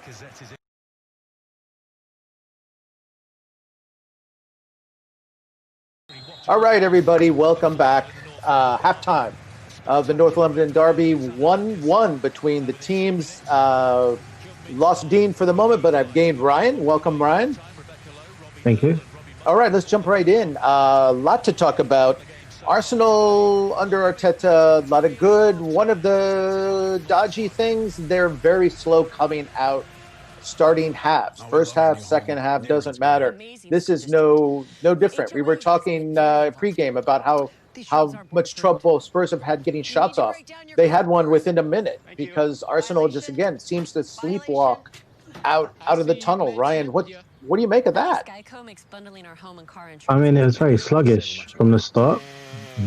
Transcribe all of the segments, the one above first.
Lacazzet is All right, everybody, welcome back. Halftime of the North London Derby, 1-1 between the teams. Lost Dean for the moment, but I've gained Ryan. Welcome, Ryan. Thank you. All right, let's jump right in. A lot to talk about. Arsenal under Arteta, a lot of good. One of the dodgy things, they're very slow coming out starting halves. First half, second half, doesn't matter. This is no different. We were talking pregame about how much trouble Spurs have had getting shots off. They had one within a minute because Arsenal just, again, seems to sleepwalk out of the tunnel. Ryan, what do you make of that? I mean, it was very sluggish from the start.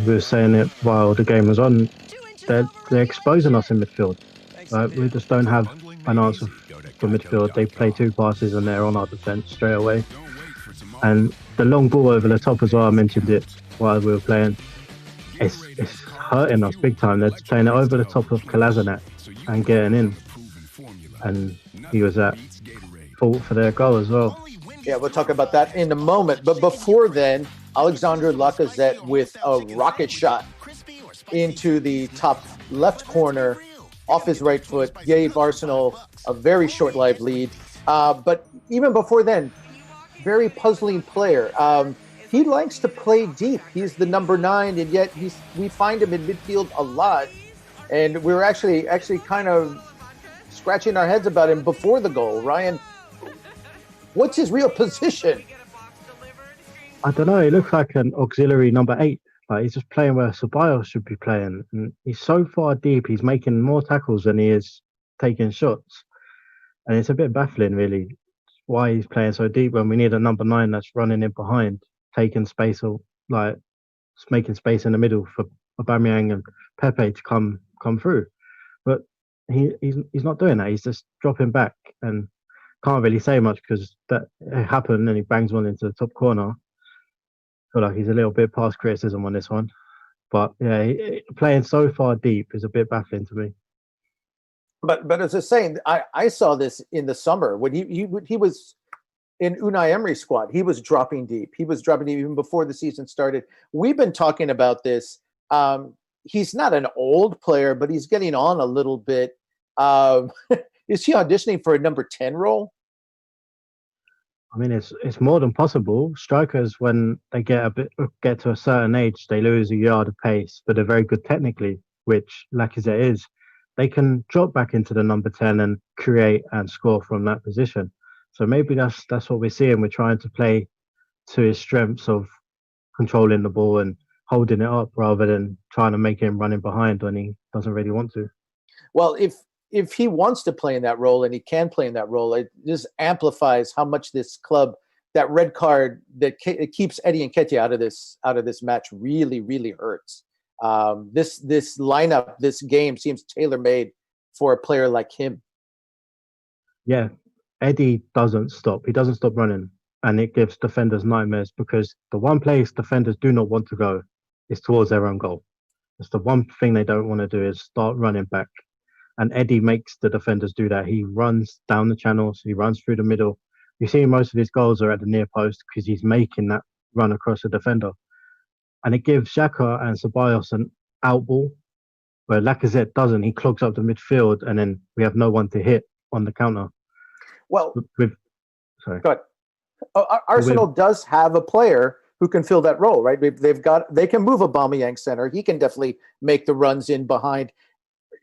We were saying it while the game was on. They're exposing us in midfield. We just don't have an answer for midfield. They play two passes and they're on our defence straight away. And the long ball over the top as well, I mentioned it while we were playing. It's hurting us big time. They're playing it over the top of Kolasinac and getting in. And he was at fault for their goal as well. Yeah, we'll talk about that in a moment. But before then, Alexandre Lacazzet with a rocket shot into the top left corner off his right foot gave Arsenal a very short-lived lead. But even before then, very puzzling player. He likes to play deep. He's the number 9, and yet we find him in midfield a lot. And we were actually kind of scratching our heads about him before the goal. Ryan, what's his real position? I don't know. He looks like an auxiliary number 8. Like he's just playing where Ceballos should be playing. And he's so far deep. He's making more tackles than he is taking shots. And it's a bit baffling, really, why he's playing so deep when we need a number 9 that's running in behind, taking space, or like just making space in the middle for Aubameyang and Pepe to come through. But he's not doing that. He's just dropping back and can't really say much because that happened and he bangs one into the top corner. I feel like he's a little bit past criticism on this one. But yeah, playing so far deep is a bit baffling to me. But as I was saying, I saw this in the summer when he was in Unai Emery's squad. He was dropping deep. He was dropping deep even before the season started. We've been talking about this. He's not an old player, but he's getting on a little bit. Is he auditioning for a number 10 role? I mean, it's more than possible. Strikers, when they get to a certain age, they lose a yard of pace, but they're very good technically, which Lacazzet is. They can drop back into the number 10 and create and score from that position. So maybe that's what we're seeing. We're trying to play to his strengths of controlling the ball and holding it up rather than trying to make him running behind when he doesn't really want to. Well, if he wants to play in that role and he can play in that role, it just amplifies how much this club, that red card that keeps Eddie Nketiah out of this match really, really hurts. This lineup, this game seems tailor-made for a player like him. Yeah, Eddie doesn't stop. He doesn't stop running, and it gives defenders nightmares because the one place defenders do not want to go is towards their own goal. It's the one thing they don't want to do is start running back. And Eddie makes the defenders do that. He runs down the channels. He runs through the middle. You see most of his goals are at the near post because he's making that run across the defender. And it gives Xhaka and Ceballos an out ball where Lacazette doesn't. He clogs up the midfield and then we have no one to hit on the counter. Well, sorry. Go ahead. Arsenal does have a player who can fill that role, right? They can move Aubameyang center. He can definitely make the runs in behind.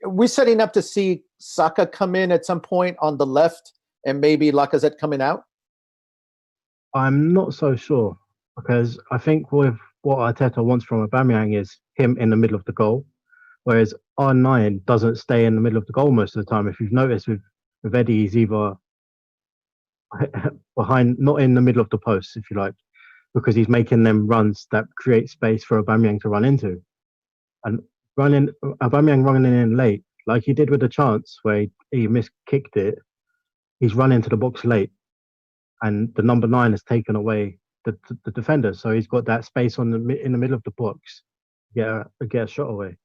We're setting up to see Saka come in at some point on the left and maybe Lacazette coming out? I'm not so sure because I think with what Arteta wants from Aubameyang is him in the middle of the goal, whereas R9 doesn't stay in the middle of the goal most of the time. If you've noticed with Eddie, he's either behind, not in the middle of the post, if you like, because he's making them runs that create space for Aubameyang to run into. And Aubameyang running in late, like he did with the chance where he miskicked it, he's run into the box late. And the number 9 has taken away the defenders. So he's got that space in the middle of the box, get a shot away.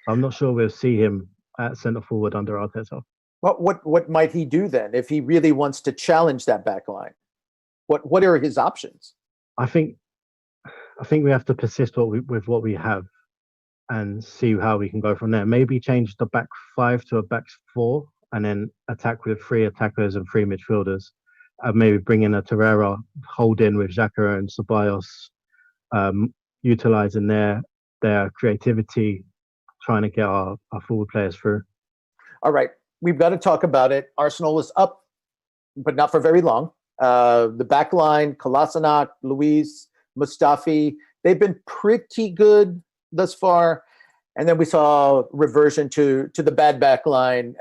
I'm not sure we'll see him at centre forward under Arteta. What might he do then if he really wants to challenge that back line? What are his options? I think we have to persist with what we have and see how we can go from there. Maybe change the back five to a back four, and then attack with three attackers and three midfielders. Maybe bring in a Torreira, hold in with Xhaka and Ceballos, utilizing their creativity, trying to get our forward players through. All right, we've got to talk about it. Arsenal was up, but not for very long. The back line, Kolasinac, Luis, Mustafi, they've been pretty good thus far. And then we saw reversion to the bad back line,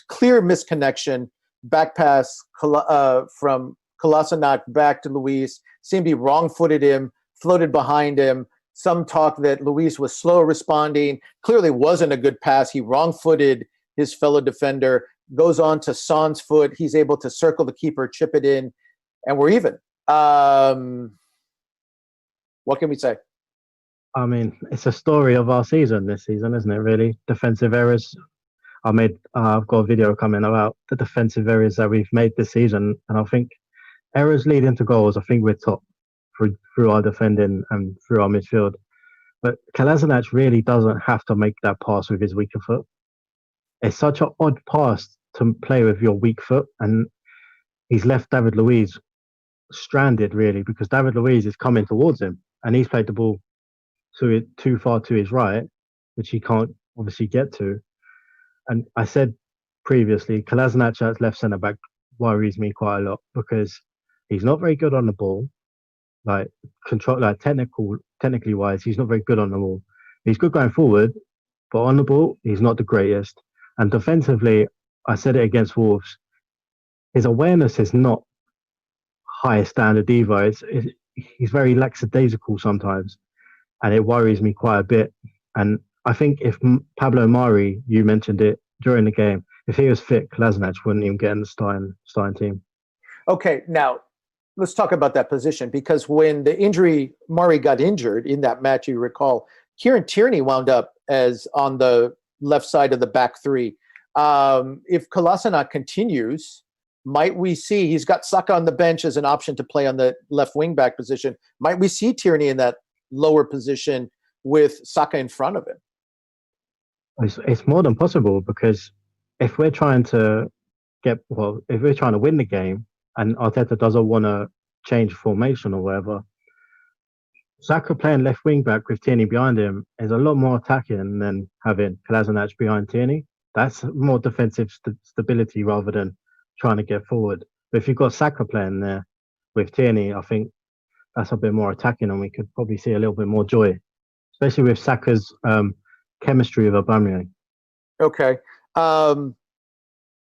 clear misconnection, back pass from Kolasinac back to Luis, seemed to be wrong-footed him, floated behind him. Some talk that Luis was slow responding, clearly wasn't a good pass. He wrong-footed his fellow defender, goes on to Son's foot. He's able to circle the keeper, chip it in, and we're even. What can we say? I mean, it's a story of our season this season, isn't it, really? Defensive errors. I've got a video coming about the defensive errors that we've made this season, and I think errors leading to goals, I think we're top through our defending and through our midfield. But Kolasinac really doesn't have to make that pass with his weaker foot. It's such an odd pass to play with your weak foot, and he's left David Luiz stranded, really, because David Luiz is coming towards him, and he's played the ball too far to his right, which he can't obviously get to. And I said previously, Kolasinac as left centre back worries me quite a lot because he's not very good on the ball. Like technically wise, he's not very good on the ball. He's good going forward, but on the ball, he's not the greatest. And defensively, I said it against Wolves, his awareness is not high standard either. He's very lackadaisical sometimes, and it worries me quite a bit. And I think if Pablo Mari, you mentioned it during the game, if he was fit, Kolasinac wouldn't even get in the starting team. Okay, now let's talk about that position, because when Mari got injured in that match, you recall, Kieran Tierney wound up as on the left side of the back three. If Kolasinac continues, might we see, he's got Saka on the bench as an option to play on the left wing back position. Might we see Tierney in that lower position with Saka in front of him? It's more than possible, because if we're trying to win the game and Arteta doesn't want to change formation or whatever, Saka playing left wing back with Tierney behind him is a lot more attacking than having Kolasinac behind Tierney. That's more defensive stability rather than trying to get forward. But if you've got Saka playing there with Tierney, I think that's a bit more attacking, and we could probably see a little bit more joy, especially with Saka's chemistry with Aubameyang. Okay.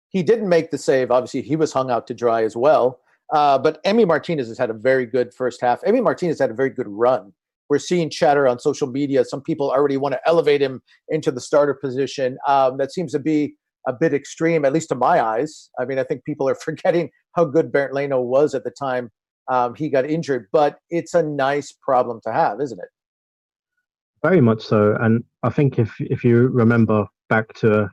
He didn't make the save. Obviously, he was hung out to dry as well. But Emi Martinez has had a very good first half. Emi Martinez had a very good run. We're seeing chatter on social media. Some people already want to elevate him into the starter position. That seems to be a bit extreme, at least to my eyes. I mean, I think people are forgetting how good Bernd Leno was at the time he got injured. But it's a nice problem to have, isn't it? Very much so. And I think if you remember back to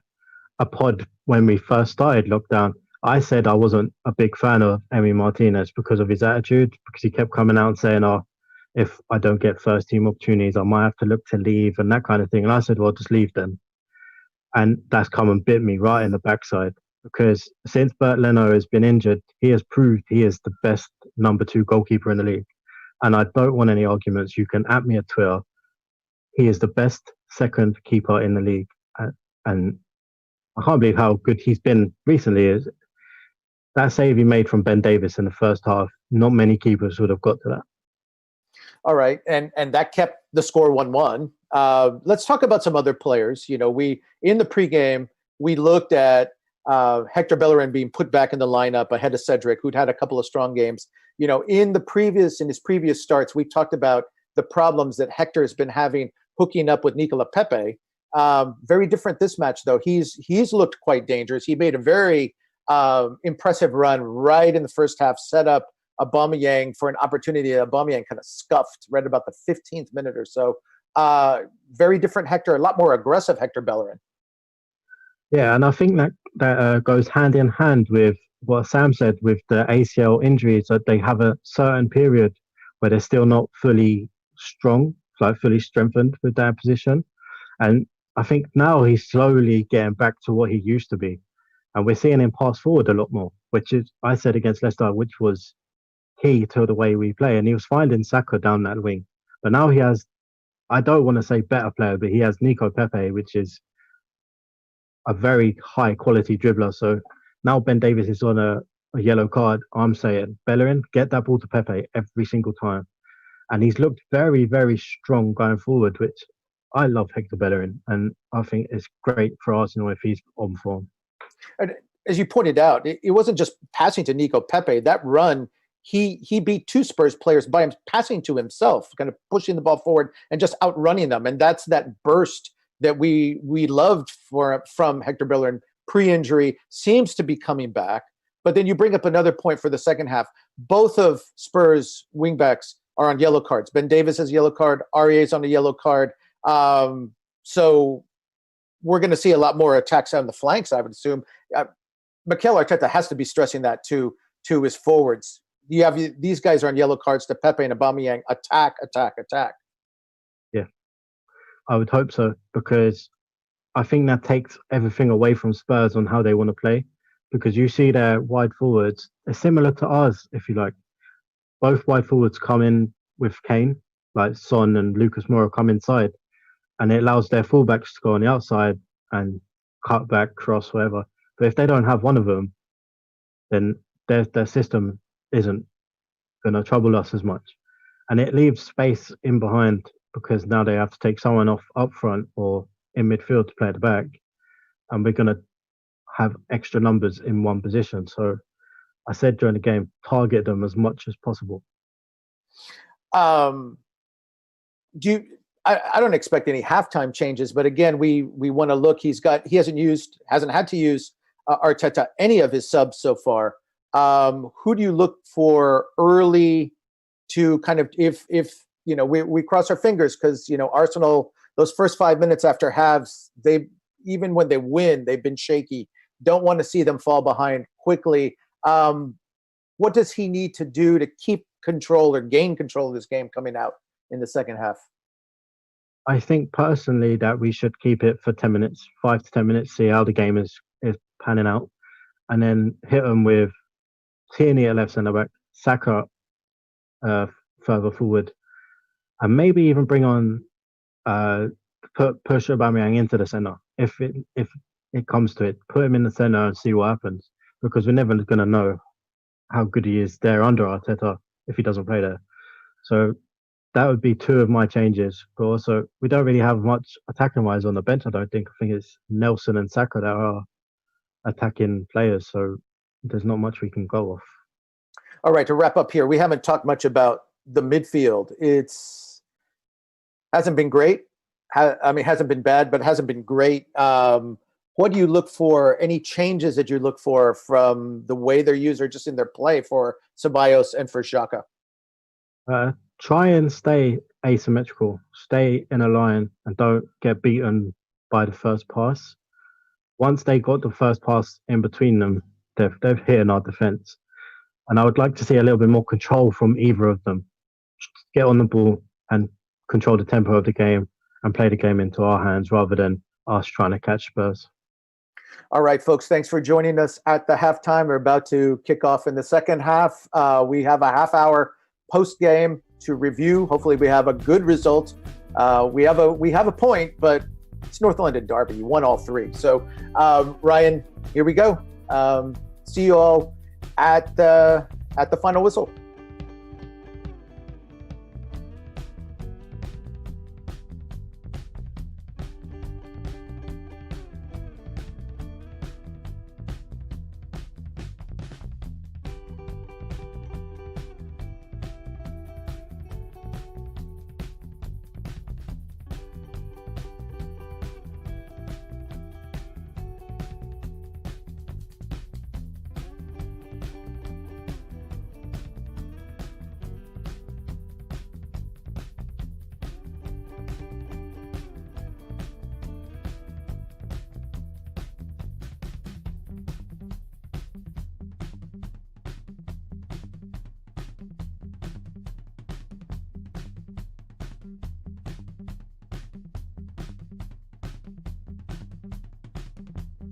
a pod when we first started lockdown, I said I wasn't a big fan of Emi Martinez because of his attitude, because he kept coming out and saying, oh, if I don't get first team opportunities, I might have to look to leave and that kind of thing. And I said, well, just leave then. And that's come and bit me right in the backside, because since Bernd Leno has been injured, he has proved he is the best number 2 goalkeeper in the league. And I don't want any arguments. You can at me at Twitter. He is the best second keeper in the league. And I can't believe how good he's been recently. That save he made from Ben Davies in the first half, not many keepers would have got to that. All right, and that kept the score 1-1. Let's talk about some other players. You know, in the pregame, we looked at Hector Bellerin being put back in the lineup ahead of Cedric, who'd had a couple of strong games. You know, in his previous starts, we talked about the problems that Hector has been having hooking up with Nicola Pepe. Very different this match, though. He's looked quite dangerous. He made a very impressive run right in the first half, set up Aubameyang for an opportunity that Aubameyang kind of scuffed right about the 15th minute or so. Very different Hector, a lot more aggressive Hector Bellerin. Yeah, and I think that that goes hand in hand with what Sam said with the ACL injuries, that they have a certain period where they're still not fully strong, like fully strengthened with that position. And I think now he's slowly getting back to what he used to be. And we're seeing him pass forward a lot more, which is, I said against Leicester, which was key to the way we play. And he was finding Saka down that wing. But now he has, I don't want to say better player, but he has Nico Pepe, which is a very high quality dribbler. So now Ben Davies is on a yellow card. I'm saying, Bellerin, get that ball to Pepe every single time. And he's looked very, very strong going forward, which I love Hector Bellerin. And I think it's great for Arsenal if he's on form. And as you pointed out, it wasn't just passing to Nico Pepe. That run, he beat two Spurs players by him passing to himself, kind of pushing the ball forward and just outrunning them. And that's that burst that we loved from Hector Bellerin pre-injury, seems to be coming back. But then you bring up another point for the second half. Both of Spurs wingbacks are on yellow cards. Ben Davies has a yellow card. Aurier's on a yellow card. So we're going to see a lot more attacks on the flanks, I would assume. Mikel Arteta has to be stressing that to his forwards. You have these guys are on yellow cards to Pepe and Aubameyang. Attack, attack, attack. Yeah, I would hope so, because I think that takes everything away from Spurs on how they want to play. Because you see their wide forwards, they're similar to ours, if you like. Both wide forwards come in with Kane, like Son and Lucas Moura come inside, and it allows their fullbacks to go on the outside and cut back, cross, whatever. But if they don't have one of them, then their system isn't going to trouble us as much. And it leaves space in behind, because now they have to take someone off up front or in midfield to play at the back. And we're going to have extra numbers in one position. So I said during the game, target them as much as possible. I don't expect any halftime changes, but again, we want to look. He hasn't had to use Arteta any of his subs so far. Who do you look for early to kind of, if we cross our fingers, because Arsenal, those first 5 minutes after halves, even when they win, they've been shaky. Don't want to see them fall behind quickly. What does he need to do to keep control or gain control of this game coming out in the second half? I think personally that we should keep it for 10 minutes, 5 to 10 minutes, see how the game is panning out, and then hit them with Tierney at left centre back, Saka further forward, and maybe even bring on push Aubameyang into the centre if it comes to it. Put him in the centre and see what happens, because we're never going to know how good he is there under Arteta if he doesn't play there. So that would be two of my changes. But also, we don't really have much attacking wise on the bench, I don't think. I think it's Nelson and Saka that are attacking players, so there's not much we can go off. All right, to wrap up here, we haven't talked much about the midfield. Hasn't been great. Hasn't been bad, but hasn't been great. What do you look for? Any changes that you look for from the way they're used or just in their play for Ceballos and for Xhaka? Try and stay asymmetrical. Stay in a line and don't get beaten by the first pass. Once they got the first pass in between them, they've hit in our defence. And I would like to see a little bit more control from either of them. Just get on the ball and control the tempo of the game and play the game into our hands rather than us trying to catch Spurs. All right, folks, thanks for joining us at the halftime. We're about to kick off in the second half. We have a half-hour post-game to review. Hopefully we have a good result. We have a point, but it's North London Derby. You won all three. So, Ryan, here we go. See you all at the final whistle.